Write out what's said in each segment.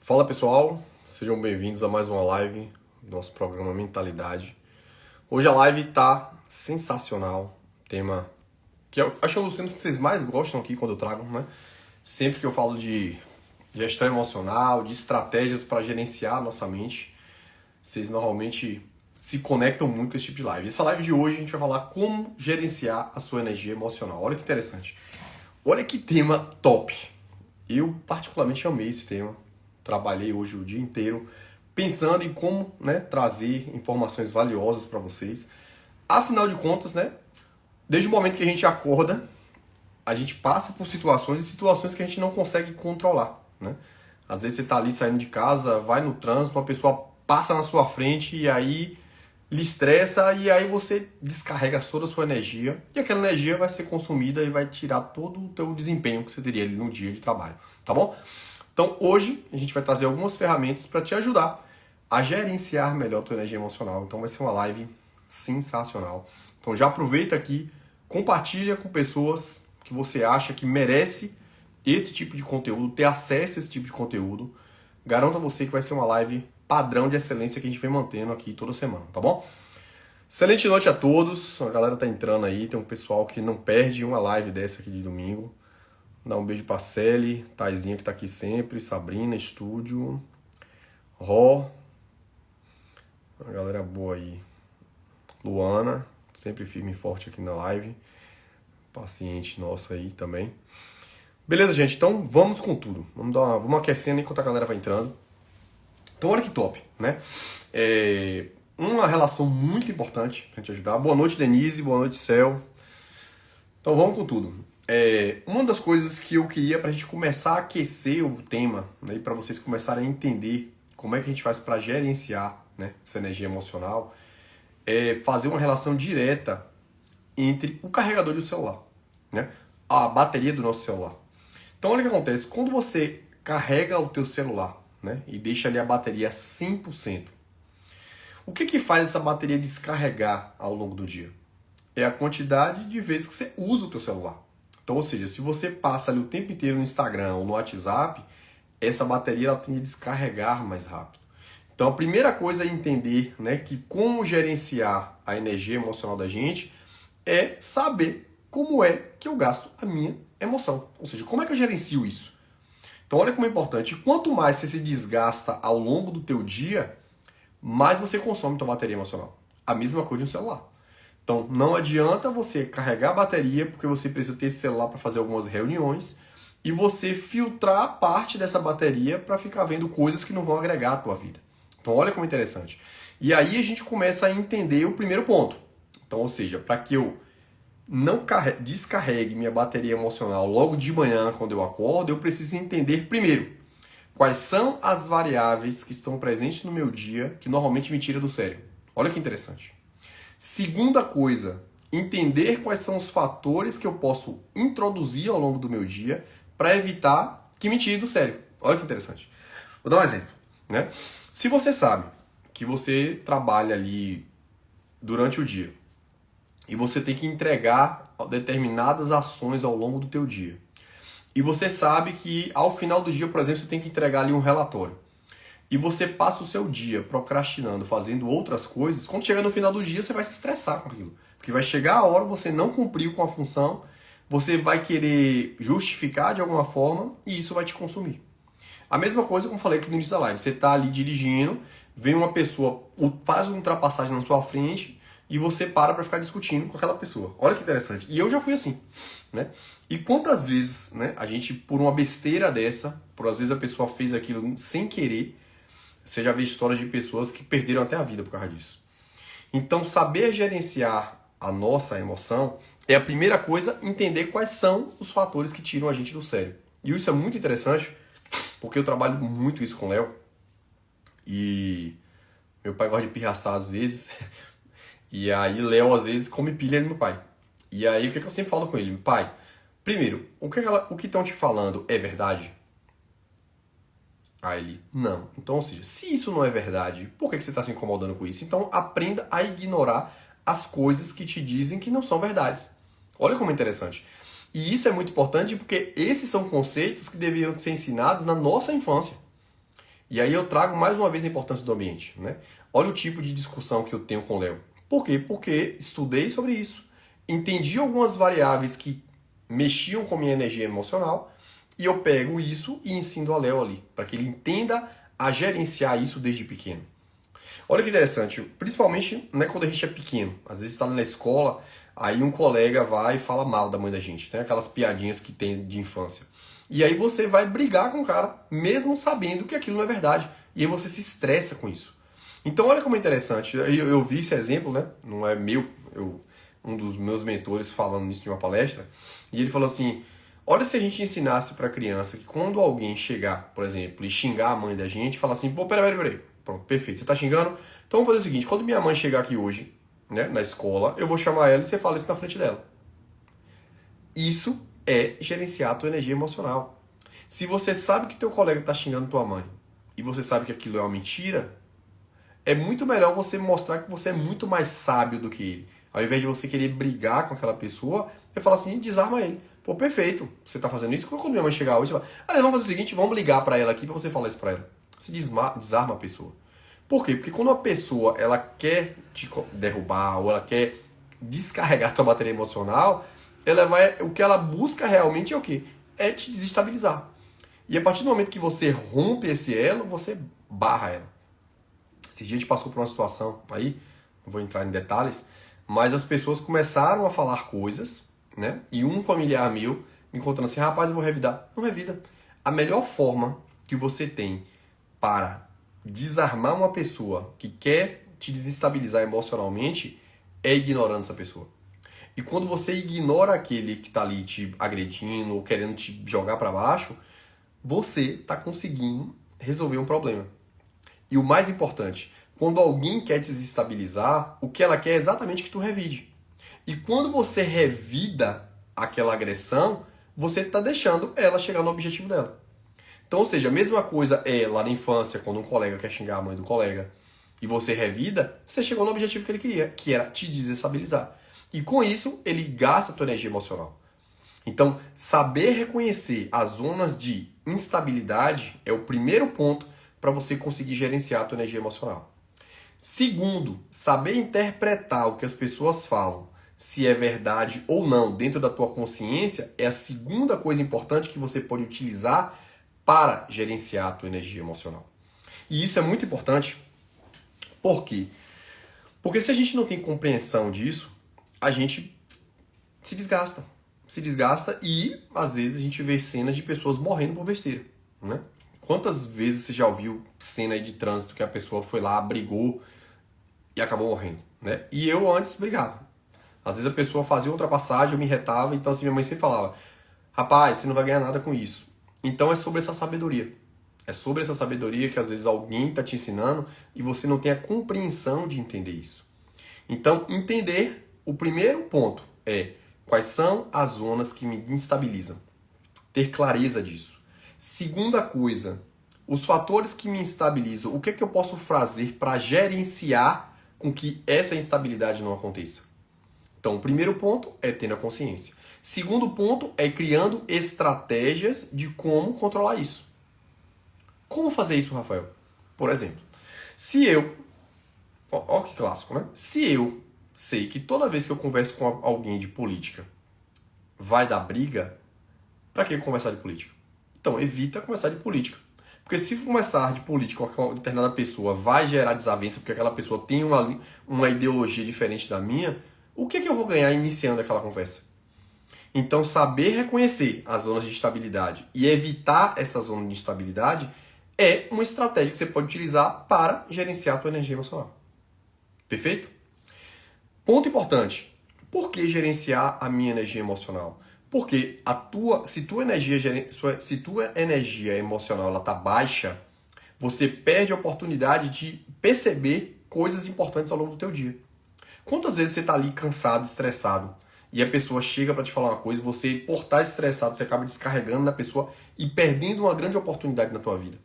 Fala pessoal, sejam bem-vindos a mais uma live do nosso programa Mentalidade. Hoje a live tá sensacional, tema que eu acho que é um dos temas que vocês mais gostam aqui quando eu trago, né? Sempre que eu falo de gestão emocional, de estratégias para gerenciar a nossa mente, vocês normalmente se conectam muito com esse tipo de live. Essa live de hoje a gente vai falar como gerenciar a sua energia emocional. Olha que interessante. Olha que tema top. Eu particularmente amei esse tema. Trabalhei hoje o dia inteiro pensando em como, né, trazer informações valiosas para vocês. Afinal de contas, né, desde o momento que a gente acorda, a gente passa por situações que a gente não consegue controlar, né? Às vezes você está ali saindo de casa, vai no trânsito, uma pessoa passa na sua frente e aí lhe estressa e aí você descarrega toda a sua energia e aquela energia vai ser consumida e vai tirar todo o teu desempenho que você teria ali no dia de trabalho, tá bom? Então hoje a gente vai trazer algumas ferramentas para te ajudar a gerenciar melhor a tua energia emocional. Então vai ser uma live sensacional. Então já aproveita aqui, compartilha com pessoas que você acha que merece esse tipo de conteúdo, ter acesso a esse tipo de conteúdo. Garanto a você que vai ser uma live padrão de excelência que a gente vem mantendo aqui toda semana, tá bom? Excelente noite a todos. A galera tá entrando aí, tem um pessoal que não perde uma live dessa aqui de domingo. Dá um beijo pra Celi, Taizinha que tá aqui sempre, Sabrina, Estúdio, Ró, a galera boa aí, Luana, sempre firme e forte aqui na live, paciente nossa aí também. Beleza, gente, então vamos com tudo, vamos aquecendo enquanto a galera vai entrando. Então olha que top, né? Uma relação muito importante pra gente ajudar. Boa noite, Denise, boa noite, Cel. Então vamos com tudo. Uma das coisas que eu queria para a gente começar a aquecer o tema, né, e para vocês começarem a entender como é que a gente faz para gerenciar, né, essa energia emocional, é fazer uma relação direta entre o carregador e o celular, né, a bateria do nosso celular. Então olha o que acontece, quando você carrega o teu celular, né, e deixa ali a bateria 100%, o que faz essa bateria descarregar ao longo do dia? É a quantidade de vezes que você usa o teu celular. Então, ou seja, se você passa ali o tempo inteiro no Instagram ou no WhatsApp, essa bateria ela tende a descarregar mais rápido. Então, a primeira coisa é entender, né, que como gerenciar a energia emocional da gente é saber como é que eu gasto a minha emoção. Ou seja, como é que eu gerencio isso? Então, olha como é importante. Quanto mais você se desgasta ao longo do teu dia, mais você consome tua bateria emocional. A mesma coisa no celular. Então, não adianta você carregar a bateria, porque você precisa ter esse celular para fazer algumas reuniões, e você filtrar parte dessa bateria para ficar vendo coisas que não vão agregar à tua vida. Então, olha como é interessante. E aí a gente começa a entender o primeiro ponto. Então, ou seja, para que eu não descarregue minha bateria emocional logo de manhã, quando eu acordo, eu preciso entender primeiro quais são as variáveis que estão presentes no meu dia que normalmente me tiram do sério. Olha que interessante. Segunda coisa, entender quais são os fatores que eu posso introduzir ao longo do meu dia para evitar que me tire do sério. Olha que interessante. Vou dar um exemplo, né? Se você sabe que você trabalha ali durante o dia e você tem que entregar determinadas ações ao longo do teu dia, e você sabe que ao final do dia, por exemplo, você tem que entregar ali um relatório, e você passa o seu dia procrastinando, fazendo outras coisas, quando chegar no final do dia você vai se estressar com aquilo. Porque vai chegar a hora, você não cumpriu com a função, você vai querer justificar de alguma forma e isso vai te consumir. A mesma coisa como eu falei aqui no início da live, você está ali dirigindo, vem uma pessoa, faz uma ultrapassagem na sua frente e você para ficar discutindo com aquela pessoa. Olha que interessante. E eu já fui assim, né? E quantas vezes, né, a gente, por uma besteira dessa, por às vezes a pessoa fez aquilo sem querer, você já vê histórias de pessoas que perderam até a vida por causa disso. Então, saber gerenciar a nossa emoção é a primeira coisa, entender quais são os fatores que tiram a gente do sério. E isso é muito interessante, porque eu trabalho muito isso com o Léo. E meu pai gosta de pirraçar às vezes. E aí, Léo, às vezes, come pilha do meu pai. E aí, o que eu sempre falo com ele? Pai, primeiro, o que estão te falando é verdade? Aí ele, não. Então, ou seja, se isso não é verdade, por que você está se incomodando com isso? Então, aprenda a ignorar as coisas que te dizem que não são verdades. Olha como é interessante. E isso é muito importante porque esses são conceitos que deveriam ser ensinados na nossa infância. E aí eu trago mais uma vez a importância do ambiente, né? Olha o tipo de discussão que eu tenho com o Léo. Por quê? Porque estudei sobre isso, entendi algumas variáveis que mexiam com minha energia emocional e eu pego isso e ensino ao Léo ali, para que ele entenda a gerenciar isso desde pequeno. Olha que interessante, principalmente né, quando a gente é pequeno. Às vezes está na escola, aí um colega vai e fala mal da mãe da gente, né? Aquelas piadinhas que tem de infância. E aí você vai brigar com o cara, mesmo sabendo que aquilo não é verdade. E aí você se estressa com isso. Então olha como é interessante. Eu vi esse exemplo, né? Não é meu, um dos meus mentores falando isso em uma palestra. E ele falou assim, olha se a gente ensinasse para a criança que quando alguém chegar, por exemplo, e xingar a mãe da gente, falar assim, pô, peraí. Pronto, perfeito. Você tá xingando? Então vamos fazer o seguinte, quando minha mãe chegar aqui hoje, né, na escola, eu vou chamar ela e você fala isso na frente dela. Isso é gerenciar a tua energia emocional. Se você sabe que teu colega tá xingando tua mãe e você sabe que aquilo é uma mentira, é muito melhor você mostrar que você é muito mais sábio do que ele. Ao invés de você querer brigar com aquela pessoa, você fala assim, desarma ele. Pô, perfeito, você tá fazendo isso? Quando minha mãe chegar hoje, você fala, vamos fazer o seguinte, vamos ligar pra ela aqui pra você falar isso pra ela. Você desarma a pessoa. Por quê? Porque quando uma pessoa ela quer te derrubar ou ela quer descarregar a tua bateria emocional, o que ela busca realmente é o quê? É te desestabilizar. E a partir do momento que você rompe esse elo, você barra ela. Esse dia a gente passou por uma situação aí, não vou entrar em detalhes, mas as pessoas começaram a falar coisas, né? E um familiar meu me contando assim, rapaz, eu vou revidar. Não revida. A melhor forma que você tem para desarmar uma pessoa que quer te desestabilizar emocionalmente é ignorando essa pessoa. E quando você ignora aquele que está ali te agredindo ou querendo te jogar para baixo, você está conseguindo resolver um problema. E o mais importante, quando alguém quer te desestabilizar, o que ela quer é exatamente que tu revide. E quando você revida aquela agressão, você está deixando ela chegar no objetivo dela. Então, ou seja, a mesma coisa é lá na infância, quando um colega quer xingar a mãe do colega e você revida, você chegou no objetivo que ele queria, que era te desestabilizar. E com isso, ele gasta a tua energia emocional. Então, saber reconhecer as zonas de instabilidade é o primeiro ponto para você conseguir gerenciar a tua energia emocional. Segundo, saber interpretar o que as pessoas falam, se é verdade ou não dentro da tua consciência, é a segunda coisa importante que você pode utilizar para gerenciar a tua energia emocional. E isso é muito importante. Por quê? Porque se a gente não tem compreensão disso, a gente se desgasta. Se desgasta e, às vezes, a gente vê cenas de pessoas morrendo por besteira, né? Quantas vezes você já ouviu cena aí de trânsito que a pessoa foi lá, brigou e acabou morrendo, né? E eu antes brigava. Às vezes a pessoa fazia ultrapassagem, eu me retava, então assim, minha mãe sempre falava, rapaz, você não vai ganhar nada com isso. Então é sobre essa sabedoria. É sobre essa sabedoria que às vezes alguém está te ensinando e você não tem a compreensão de entender isso. Então, entender, o primeiro ponto é quais são as zonas que me instabilizam. Ter clareza disso. Segunda coisa, os fatores que me instabilizam, o que é que eu posso fazer para gerenciar com que essa instabilidade não aconteça? Então, o primeiro ponto é ter a consciência. Segundo ponto é criando estratégias de como controlar isso. Como fazer isso, Rafael? Por exemplo, se eu... Ó que clássico, né? Se eu sei que toda vez que eu converso com alguém de política vai dar briga, para que conversar de política? Então, evita conversar de política. Porque se começar de política com uma determinada pessoa vai gerar desavença porque aquela pessoa tem uma ideologia diferente da minha, o que é que eu vou ganhar iniciando aquela conversa? Então, saber reconhecer as zonas de instabilidade e evitar essa zona de instabilidade é uma estratégia que você pode utilizar para gerenciar a tua energia emocional. Perfeito? Ponto importante. Por que gerenciar a minha energia emocional? Porque se tua energia emocional ela tá baixa, você perde a oportunidade de perceber coisas importantes ao longo do teu dia. Quantas vezes você tá ali cansado, estressado, e a pessoa chega para te falar uma coisa, você, por estar estressado, você acaba descarregando na pessoa e perdendo uma grande oportunidade na tua vida.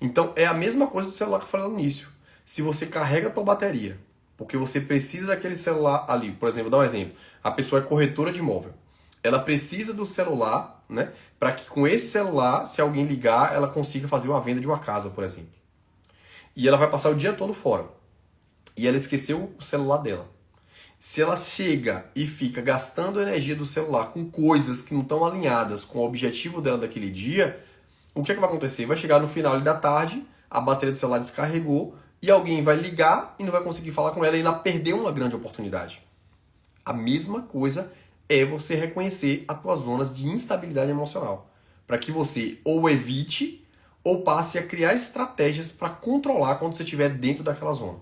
Então, é a mesma coisa do celular que eu falei no início. Se você carrega a tua bateria, porque você precisa daquele celular ali, por exemplo, vou dar um exemplo. A pessoa é corretora de imóvel. Ela precisa do celular né? Para que com esse celular, se alguém ligar, ela consiga fazer uma venda de uma casa, por exemplo. E ela vai passar o dia todo fora. E ela esqueceu o celular dela. Se ela chega e fica gastando a energia do celular com coisas que não estão alinhadas com o objetivo dela daquele dia, o que é que vai acontecer? Vai chegar no final da tarde, a bateria do celular descarregou e alguém vai ligar e não vai conseguir falar com ela e ela perdeu uma grande oportunidade. A mesma coisa é você reconhecer as tuas zonas de instabilidade emocional, para que você ou evite ou passe a criar estratégias para controlar quando você estiver dentro daquela zona.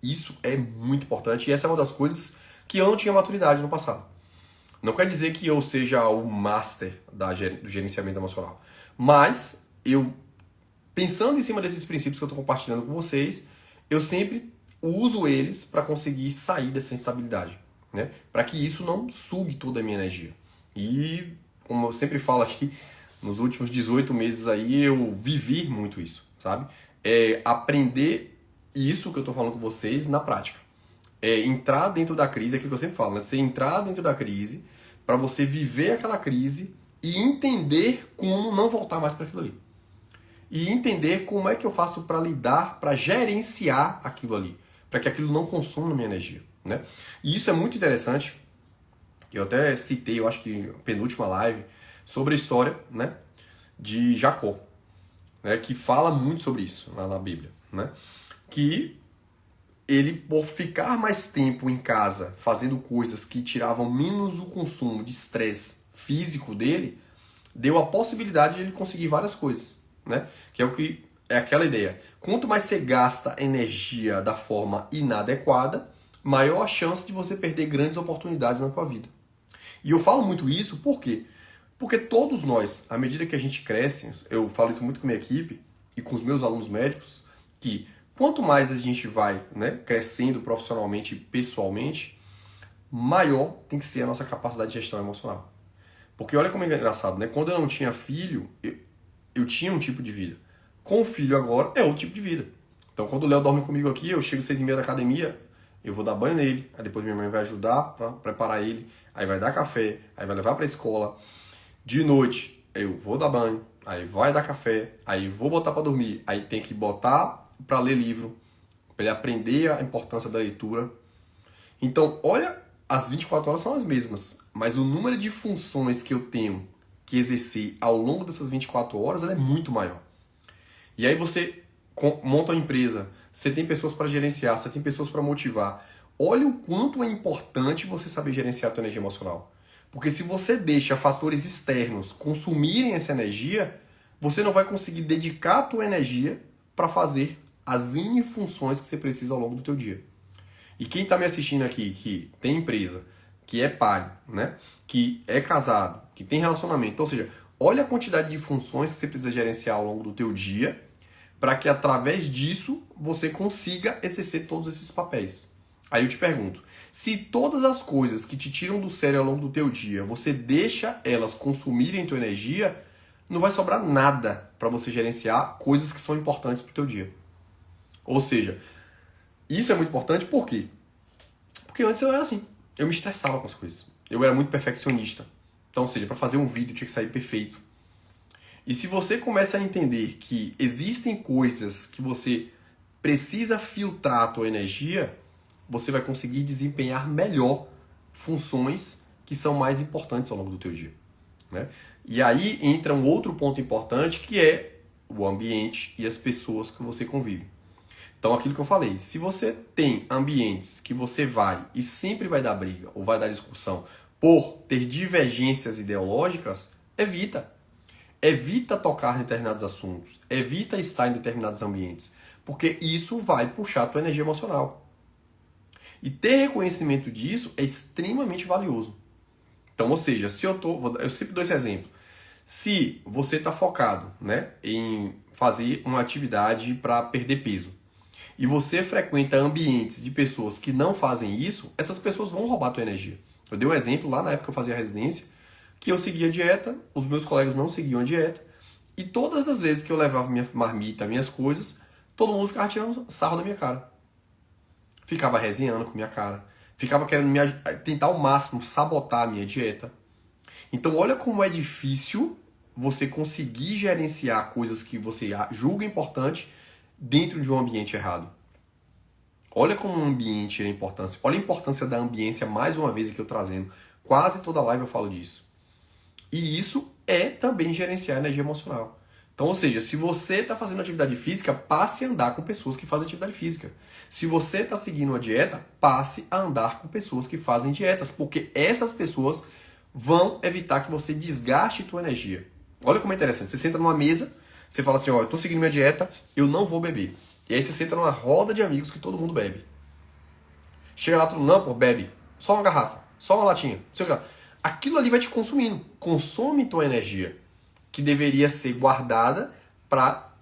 Isso é muito importante e essa é uma das coisas que eu não tinha maturidade no passado. Não quer dizer que eu seja o master do gerenciamento emocional, mas eu, pensando em cima desses princípios que eu estou compartilhando com vocês, eu sempre uso eles para conseguir sair dessa instabilidade, né? Para que isso não sugue toda a minha energia. E, como eu sempre falo aqui, nos últimos 18 meses aí eu vivi muito isso, sabe? Aprender isso que eu estou falando com vocês na prática. Entrar dentro da crise, é aquilo que eu sempre falo, né? Você entrar dentro da crise para você viver aquela crise e entender como não voltar mais para aquilo ali. E entender como é que eu faço para lidar, para gerenciar aquilo ali, para que aquilo não consuma minha energia, né? E isso é muito interessante. Eu até citei, eu acho que penúltima live, sobre a história, né, de Jacó, né, que fala muito sobre isso lá na Bíblia, né? Que ele, por ficar mais tempo em casa fazendo coisas que tiravam menos o consumo de estresse físico dele, deu a possibilidade de ele conseguir várias coisas, né? Que é o que é aquela ideia. Quanto mais você gasta energia da forma inadequada, maior a chance de você perder grandes oportunidades na tua vida. E eu falo muito isso por quê? Porque todos nós, à medida que a gente cresce, eu falo isso muito com a minha equipe e com os meus alunos médicos, que quanto mais a gente vai, né, crescendo profissionalmente e pessoalmente, maior tem que ser a nossa capacidade de gestão emocional. Porque olha como é engraçado, né? Quando eu não tinha filho, eu tinha um tipo de vida. Com o filho agora, é outro tipo de vida. Então quando o Léo dorme comigo aqui, eu chego 6h30 da academia, eu vou dar banho nele, aí depois minha mãe vai ajudar para preparar ele, aí vai dar café, aí vai levar para a escola. De noite, eu vou dar banho, aí vai dar café, aí vou botar para dormir, aí tem que botar para ler livro, para ele aprender a importância da leitura. Então, olha, as 24 horas são as mesmas, mas o número de funções que eu tenho que exercer ao longo dessas 24 horas ela é muito maior. E aí você monta uma empresa, você tem pessoas para gerenciar, você tem pessoas para motivar. Olha o quanto é importante você saber gerenciar a tua energia emocional. Porque se você deixa fatores externos consumirem essa energia, você não vai conseguir dedicar a tua energia para fazer as N funções que você precisa ao longo do teu dia. E quem está me assistindo aqui, que tem empresa, que é pai, né, que é casado, que tem relacionamento, ou seja, olha a quantidade de funções que você precisa gerenciar ao longo do teu dia para que através disso você consiga exercer todos esses papéis. Aí eu te pergunto, se todas as coisas que te tiram do sério ao longo do teu dia, você deixa elas consumirem tua energia, não vai sobrar nada para você gerenciar coisas que são importantes para o teu dia. Ou seja, isso é muito importante por quê? Porque antes eu era assim, eu me estressava com as coisas. Eu era muito perfeccionista. Então, ou seja, para fazer um vídeo tinha que sair perfeito. E se você começa a entender que existem coisas que você precisa filtrar a tua energia, você vai conseguir desempenhar melhor funções que são mais importantes ao longo do teu dia, né? E aí entra um outro ponto importante que é o ambiente e as pessoas que você convive. Então, aquilo que eu falei, se você tem ambientes que você vai e sempre vai dar briga ou vai dar discussão por ter divergências ideológicas, evita. Evita tocar em determinados assuntos, evita estar em determinados ambientes, porque isso vai puxar a tua energia emocional. E ter reconhecimento disso é extremamente valioso. Então, ou seja, se eu sempre dou esse exemplo. Se você está focado, né, em fazer uma atividade para perder peso e você frequenta ambientes de pessoas que não fazem isso, essas pessoas vão roubar a tua energia. Eu dei um exemplo lá na época que eu fazia residência, que eu seguia a dieta, os meus colegas não seguiam a dieta, e todas as vezes que eu levava minha marmita, minhas coisas, todo mundo ficava tirando sarro da minha cara. Ficava resenhando com minha cara. Ficava querendo tentar ao máximo sabotar a minha dieta. Então olha como é difícil você conseguir gerenciar coisas que você julga importante dentro de um ambiente errado. Olha como um ambiente é importante. Olha a importância da ambiência, mais uma vez aqui eu trazendo. Quase toda live eu falo disso. E isso é também gerenciar a energia emocional. Então, ou seja, se você está fazendo atividade física, passe a andar com pessoas que fazem atividade física. Se você está seguindo uma dieta, passe a andar com pessoas que fazem dietas, porque essas pessoas vão evitar que você desgaste a tua energia. Olha como é interessante. Você senta numa mesa, você fala assim, ó, eu estou seguindo minha dieta, eu não vou beber. E aí você senta numa roda de amigos que todo mundo bebe. Chega lá, todo mundo, não, pô, bebe. Só uma garrafa, só uma latinha. Sei lá. Aquilo ali vai te consumindo. Consome tua energia, que deveria ser guardada para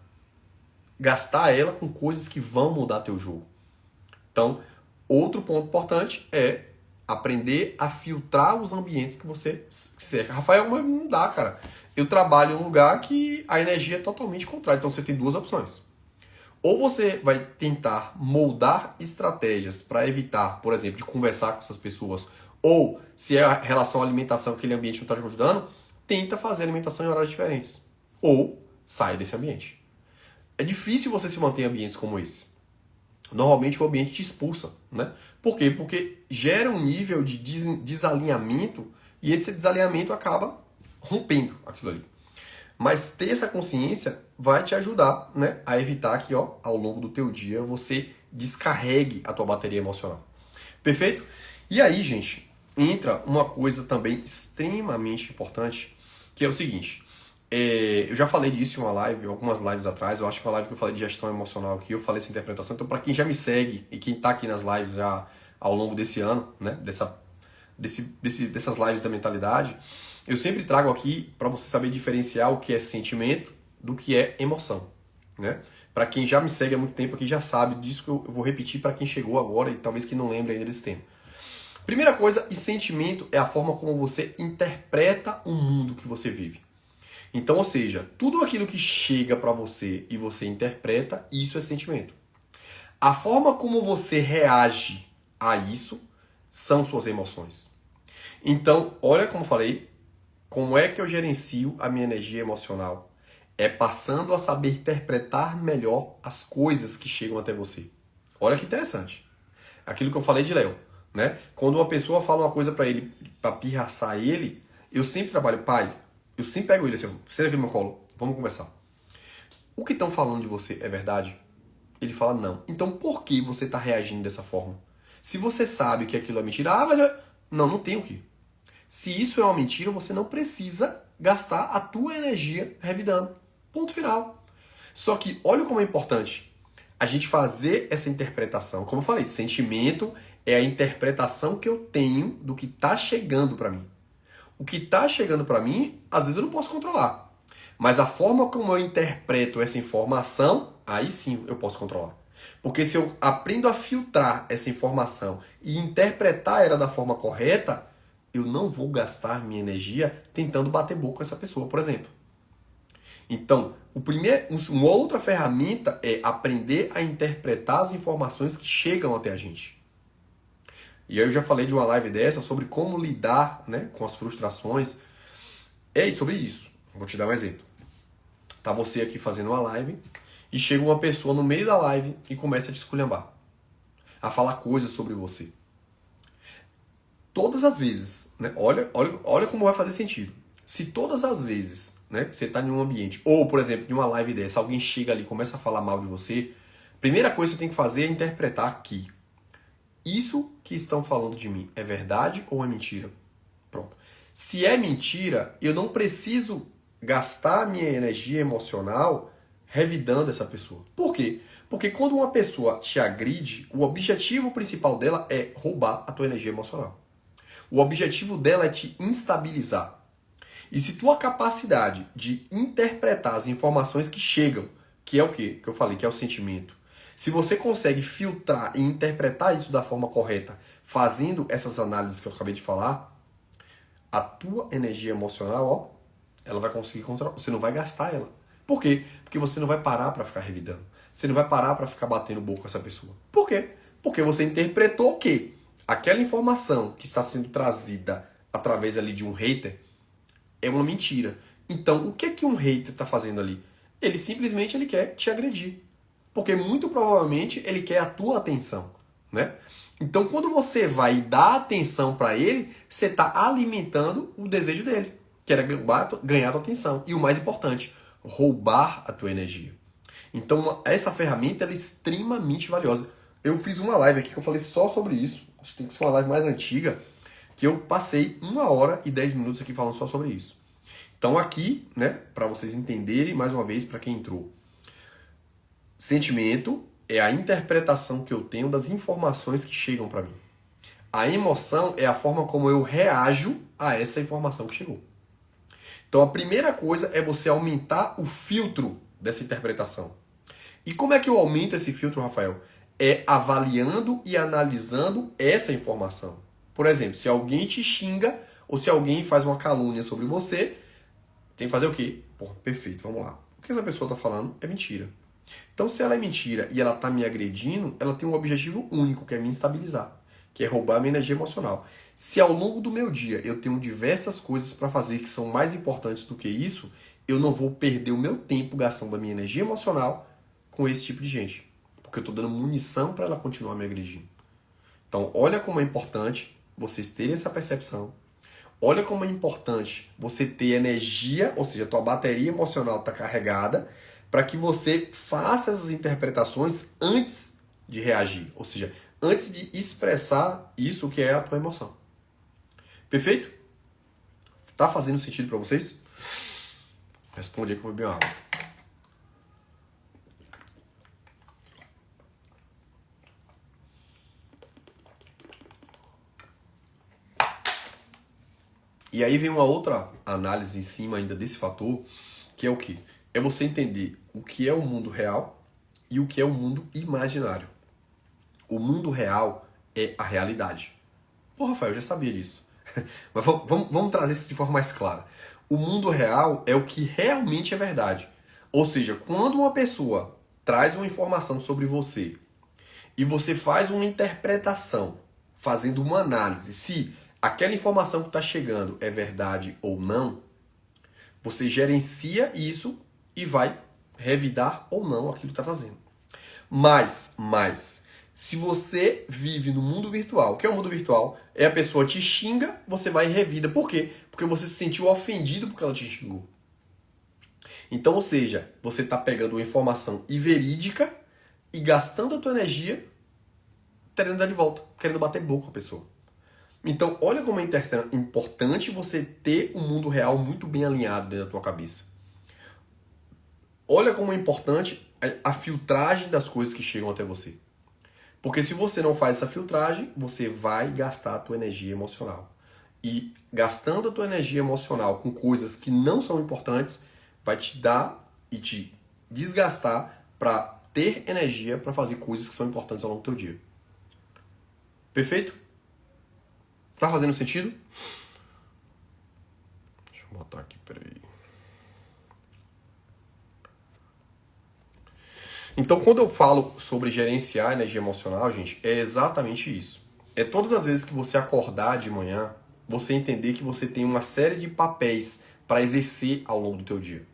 gastar ela com coisas que vão mudar teu jogo. Então, outro ponto importante é aprender a filtrar os ambientes que você cerca. Rafael, mas não dá, cara. Eu trabalho em um lugar que a energia é totalmente contrária. Então, você tem duas opções. Ou você vai tentar moldar estratégias para evitar, por exemplo, de conversar com essas pessoas, ou se é a relação à alimentação, aquele ambiente não está te ajudando, tenta fazer alimentação em horários diferentes. Ou sai desse ambiente. É difícil você se manter em ambientes como esse. Normalmente o ambiente te expulsa, né? Por quê? Porque gera um nível de desalinhamento e esse desalinhamento acaba rompendo aquilo ali. Mas ter essa consciência vai te ajudar, né, a evitar que, ó, ao longo do teu dia você descarregue a tua bateria emocional. Perfeito? E aí, gente, entra uma coisa também extremamente importante, que é o seguinte. Eu já falei disso em uma live, algumas lives atrás, eu acho que uma live que eu falei de gestão emocional aqui, eu falei essa interpretação. Então, para quem já me segue e quem está aqui nas lives já ao longo desse ano, né, dessas lives da mentalidade, eu sempre trago aqui para você saber diferenciar o que é sentimento do que é emoção, né? Para quem já me segue há muito tempo aqui já sabe disso, que eu vou repetir para quem chegou agora e talvez que não lembre ainda desse tema. Primeira coisa, e sentimento é a forma como você interpreta o mundo que você vive. Então, ou seja, tudo aquilo que chega para você e você interpreta, isso é sentimento. A forma como você reage a isso são suas emoções. Então, olha como eu falei, como é que eu gerencio a minha energia emocional? É passando a saber interpretar melhor as coisas que chegam até você. Olha que interessante. Aquilo que eu falei de Léo, né? Quando uma pessoa fala uma coisa para ele, para pirraçar ele, eu sempre trabalho, pai, eu sempre pego ele assim, senta aqui no meu colo, vamos conversar. O que estão falando de você é verdade? Ele fala não. Então por que você está reagindo dessa forma? Se você sabe que aquilo é mentira, mas não tem o que. Se isso é uma mentira, você não precisa gastar a tua energia revidando. Ponto final. Só que olha como é importante a gente fazer essa interpretação. Como eu falei, sentimento é a interpretação que eu tenho do que está chegando para mim. O que está chegando para mim, às vezes eu não posso controlar. Mas a forma como eu interpreto essa informação, aí sim eu posso controlar. Porque se eu aprendo a filtrar essa informação e interpretar ela da forma correta, eu não vou gastar minha energia tentando bater boca com essa pessoa, por exemplo. Então, uma outra ferramenta é aprender a interpretar as informações que chegam até a gente. E eu já falei de uma live dessa sobre como lidar, né, com as frustrações. É sobre isso. Vou te dar um exemplo. Tá você aqui fazendo uma live e chega uma pessoa no meio da live e começa a te esculhambar, a falar coisas sobre você. Todas as vezes, né? Olha como vai fazer sentido. Se todas as vezes, né, que você está em um ambiente, ou, por exemplo, em uma live dessa, alguém chega ali e começa a falar mal de você, a primeira coisa que você tem que fazer é interpretar que isso que estão falando de mim é verdade ou é mentira? Pronto. Se é mentira, eu não preciso gastar minha energia emocional revidando essa pessoa. Por quê? Porque quando uma pessoa te agride, o objetivo principal dela é roubar a tua energia emocional. O objetivo dela é te instabilizar. E se tua capacidade de interpretar as informações que chegam, que é o quê? Que eu falei, que é o sentimento. Se você consegue filtrar e interpretar isso da forma correta, fazendo essas análises que eu acabei de falar, a tua energia emocional, ó, ela vai conseguir controlar. Você não vai gastar ela. Por quê? Porque você não vai parar para ficar revidando. Você não vai parar para ficar batendo boca com essa pessoa. Por quê? Porque você interpretou que aquela informação que está sendo trazida através ali de um hater, é uma mentira. Então, o que é que um hater está fazendo ali? Ele simplesmente quer te agredir. Porque muito provavelmente ele quer a tua atenção, né? Então, quando você vai dar atenção para ele, você está alimentando o desejo dele, que era ganhar a tua atenção. E o mais importante, roubar a tua energia. Então, essa ferramenta ela é extremamente valiosa. Eu fiz uma live aqui que eu falei só sobre isso. Acho que tem que ser uma live mais antiga, que eu passei 1h10 aqui falando só sobre isso. Então, aqui, né, para vocês entenderem, mais uma vez, para quem entrou, sentimento é a interpretação que eu tenho das informações que chegam para mim. A emoção é a forma como eu reajo a essa informação que chegou. Então a primeira coisa é você aumentar o filtro dessa interpretação. E como é que eu aumento esse filtro, Rafael? É avaliando e analisando essa informação. Por exemplo, se alguém te xinga ou se alguém faz uma calúnia sobre você, tem que fazer o quê? Pô, perfeito, vamos lá. O que essa pessoa está falando é mentira. Então, se ela é mentira e ela está me agredindo, ela tem um objetivo único, que é me instabilizar, que é roubar a minha energia emocional. Se ao longo do meu dia eu tenho diversas coisas para fazer que são mais importantes do que isso, eu não vou perder o meu tempo gastando a minha energia emocional com esse tipo de gente. Porque eu estou dando munição para ela continuar me agredindo. Então, olha como é importante vocês terem essa percepção. Olha como é importante você ter energia, ou seja, a tua bateria emocional está carregada, para que você faça essas interpretações antes de reagir. Ou seja, antes de expressar isso que é a tua emoção. Perfeito? Tá fazendo sentido para vocês? Responde aí que eu vou beber uma água. E aí vem uma outra análise em cima ainda desse fator, que é o quê? É você entender o que é o mundo real e o que é o mundo imaginário. O mundo real é a realidade. Pô, Rafael, eu já sabia disso. Mas vamos trazer isso de forma mais clara. O mundo real é o que realmente é verdade. Ou seja, quando uma pessoa traz uma informação sobre você e você faz uma interpretação, fazendo uma análise, se aquela informação que está chegando é verdade ou não, você gerencia isso e vai revidar ou não aquilo que está fazendo. Mas, se você vive no mundo virtual, o que é o mundo virtual? É a pessoa te xinga, você vai e revida. Por quê? Porque você se sentiu ofendido porque ela te xingou. Então, ou seja, você está pegando uma informação inverídica e gastando a tua energia querendo dar de volta, querendo bater boca com a pessoa. Então, olha como é importante você ter um mundo real muito bem alinhado dentro da tua cabeça. Olha como é importante a filtragem das coisas que chegam até você. Porque se você não faz essa filtragem, você vai gastar a tua energia emocional. E gastando a tua energia emocional com coisas que não são importantes, vai te dar e te desgastar para ter energia para fazer coisas que são importantes ao longo do teu dia. Perfeito? Tá fazendo sentido? Deixa eu botar aqui, peraí. Então, quando eu falo sobre gerenciar a energia emocional, gente, é exatamente isso. É todas as vezes que você acordar de manhã, você entender que você tem uma série de papéis para exercer ao longo do teu dia.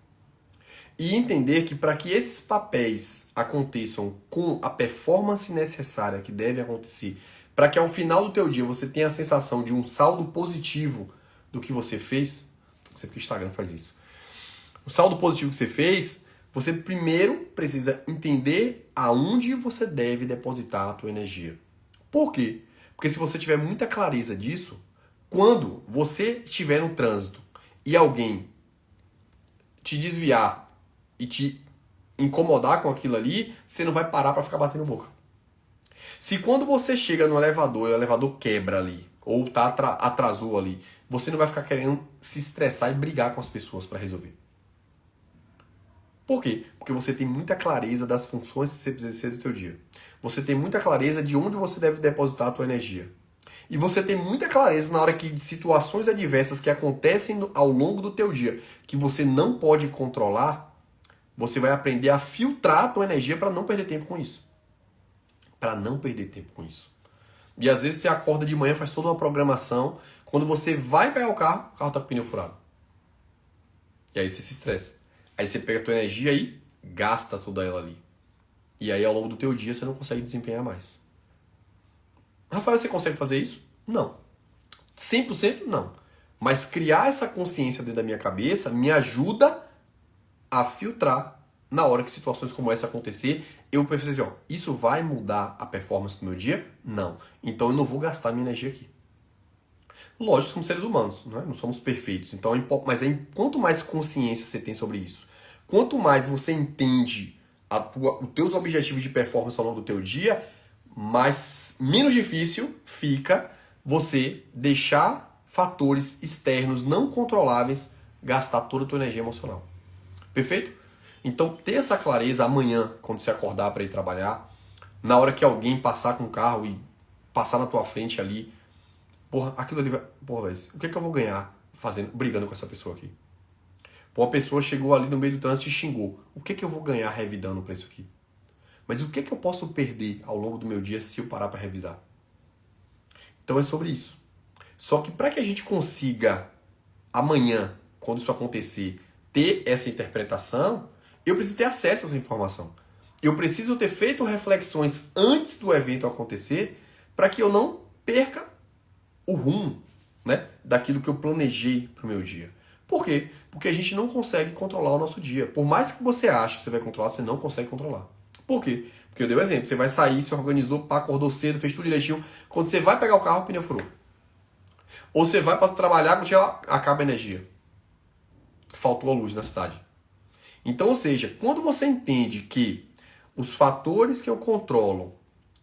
E entender que para que esses papéis aconteçam com a performance necessária que deve acontecer, para que ao final do teu dia você tenha a sensação de um saldo positivo do que você fez, não sei porque o Instagram faz isso. O saldo positivo que você fez, você primeiro precisa entender aonde você deve depositar a tua energia. Por quê? Porque se você tiver muita clareza disso, quando você estiver no trânsito e alguém te desviar e te incomodar com aquilo ali, você não vai parar para ficar batendo boca. Se quando você chega no elevador e o elevador quebra ali, ou atrasou ali, você não vai ficar querendo se estressar e brigar com as pessoas para resolver. Por quê? Porque você tem muita clareza das funções que você precisa exercer do seu dia. Você tem muita clareza de onde você deve depositar a tua energia. E você tem muita clareza na hora que de situações adversas que acontecem ao longo do teu dia, que você não pode controlar, você vai aprender a filtrar a tua energia para não perder tempo com isso. Para não perder tempo com isso. E às vezes você acorda de manhã, faz toda uma programação, quando você vai pegar o carro está com o pneu furado. E aí você se estressa. Aí você pega a tua energia e gasta toda ela ali. E aí ao longo do teu dia você não consegue desempenhar mais. Rafael, você consegue fazer isso? Não. 100% não. Mas criar essa consciência dentro da minha cabeça me ajuda a filtrar na hora que situações como essa acontecer. Eu penso assim, ó, isso vai mudar a performance do meu dia? Não. Então eu não vou gastar minha energia aqui. Lógico, somos seres humanos, né? Não somos perfeitos. Então, mas quanto mais consciência você tem sobre isso, quanto mais você entende os teus objetivos de performance ao longo do teu dia, menos difícil fica você deixar fatores externos não controláveis gastar toda a tua energia emocional. Perfeito? Então, ter essa clareza amanhã, quando você acordar para ir trabalhar, na hora que alguém passar com o carro e passar na tua frente ali, porra, aquilo ali vai... Porra, velho, o que é que eu vou ganhar brigando com essa pessoa aqui? Pô, uma pessoa chegou ali no meio do trânsito e xingou. O que é que eu vou ganhar revidando pra isso aqui? Mas o que é que eu posso perder ao longo do meu dia se eu parar para revisar? Então é sobre isso. Só que para que a gente consiga, amanhã, quando isso acontecer, ter essa interpretação, eu preciso ter acesso a essa informação. Eu preciso ter feito reflexões antes do evento acontecer para que eu não perca o rumo, né, daquilo que eu planejei para o meu dia. Por quê? Porque a gente não consegue controlar o nosso dia. Por mais que você ache que você vai controlar, você não consegue controlar. Por quê? Porque eu dei um exemplo. Você vai sair, se organizou, acordou cedo, fez tudo direitinho. Quando você vai pegar o carro, o pneu furou. Ou você vai para trabalhar, quando acaba a energia. Faltou a luz na cidade. Então, ou seja, quando você entende que os fatores que eu controlo,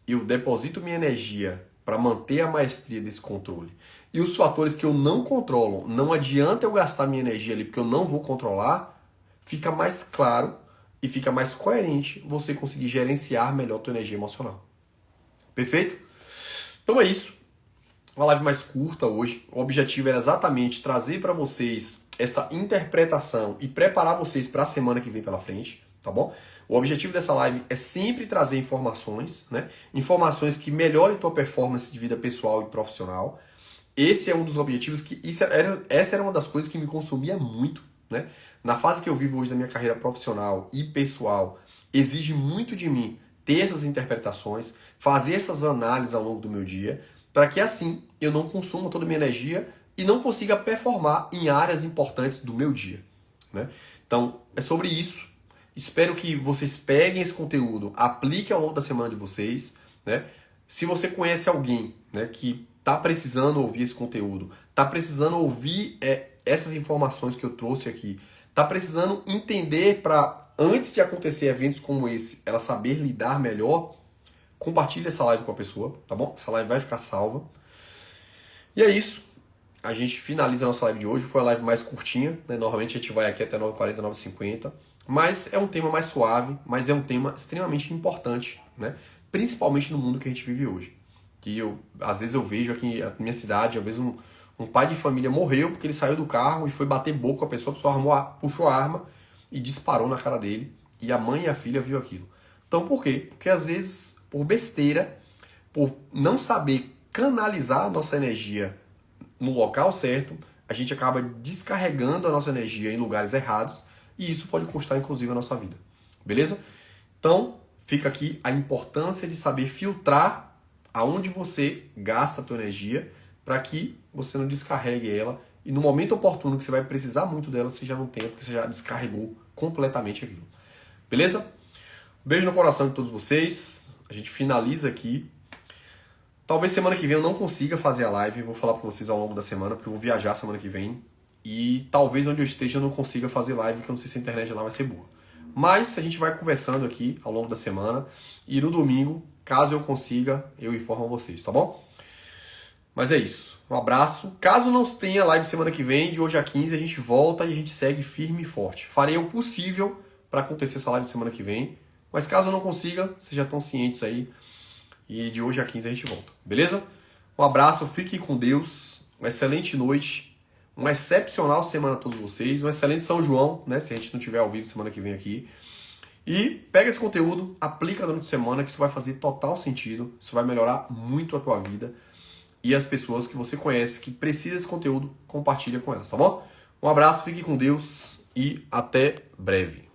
eu deposito minha energia para manter a maestria desse controle, e os fatores que eu não controlo, não adianta eu gastar minha energia ali porque eu não vou controlar, fica mais claro e fica mais coerente você conseguir gerenciar melhor a tua energia emocional. Perfeito? Então é isso. Uma live mais curta hoje. O objetivo era exatamente trazer para vocês essa interpretação e preparar vocês para a semana que vem pela frente, tá bom? O objetivo dessa live é sempre trazer informações, né? Informações que melhorem tua performance de vida pessoal e profissional. Esse é um dos objetivos essa era uma das coisas que me consumia muito, né? Na fase que eu vivo hoje da minha carreira profissional e pessoal, exige muito de mim ter essas interpretações, fazer essas análises ao longo do meu dia, para que assim eu não consuma toda a minha energia e não consiga performar em áreas importantes do meu dia, né? Então, é sobre isso. Espero que vocês peguem esse conteúdo, apliquem ao longo da semana de vocês, né? Se você conhece alguém, né, que está precisando ouvir esse conteúdo, está precisando ouvir essas informações que eu trouxe aqui, está precisando entender para, antes de acontecer eventos como esse, ela saber lidar melhor, compartilhe essa live com a pessoa, tá bom? Essa live vai ficar salva. E é isso. A gente finaliza a nossa live de hoje. Foi a live mais curtinha, né? Normalmente a gente vai aqui até 9h40, 9h50. Mas é um tema mais suave, mas é um tema extremamente importante, né? Principalmente no mundo que a gente vive hoje. Que às vezes eu vejo aqui na minha cidade, às vezes um pai de família morreu porque ele saiu do carro e foi bater boca com a pessoa puxou a arma e disparou na cara dele. E a mãe e a filha viu aquilo. Então por quê? Porque às vezes, por besteira, por não saber canalizar a nossa energia no local certo, a gente acaba descarregando a nossa energia em lugares errados e isso pode custar, inclusive, a nossa vida. Beleza? Então, fica aqui a importância de saber filtrar aonde você gasta a tua energia para que você não descarregue ela e no momento oportuno que você vai precisar muito dela, você já não tenha, porque você já descarregou completamente aquilo. Beleza? Beijo no coração de todos vocês. A gente finaliza aqui. Talvez semana que vem eu não consiga fazer a live, vou falar para vocês ao longo da semana, porque eu vou viajar semana que vem. E talvez onde eu esteja eu não consiga fazer live, porque eu não sei se a internet lá vai ser boa. Mas a gente vai conversando aqui ao longo da semana. E no domingo, caso eu consiga, eu informo vocês, tá bom? Mas é isso. Um abraço. Caso não tenha live semana que vem, de hoje a 15, a gente volta e a gente segue firme e forte. Farei o possível para acontecer essa live semana que vem. Mas caso eu não consiga, vocês já estão cientes aí. E de hoje a 15 a gente volta. Beleza? Um abraço, fiquem com Deus. Uma excelente noite. Uma excepcional semana a todos vocês. Um excelente São João, né? Se a gente não tiver ao vivo semana que vem aqui. E pega esse conteúdo, aplica durante a semana, que isso vai fazer total sentido. Isso vai melhorar muito a tua vida. E as pessoas que você conhece que precisam desse conteúdo, compartilha com elas, tá bom? Um abraço, fique com Deus e até breve.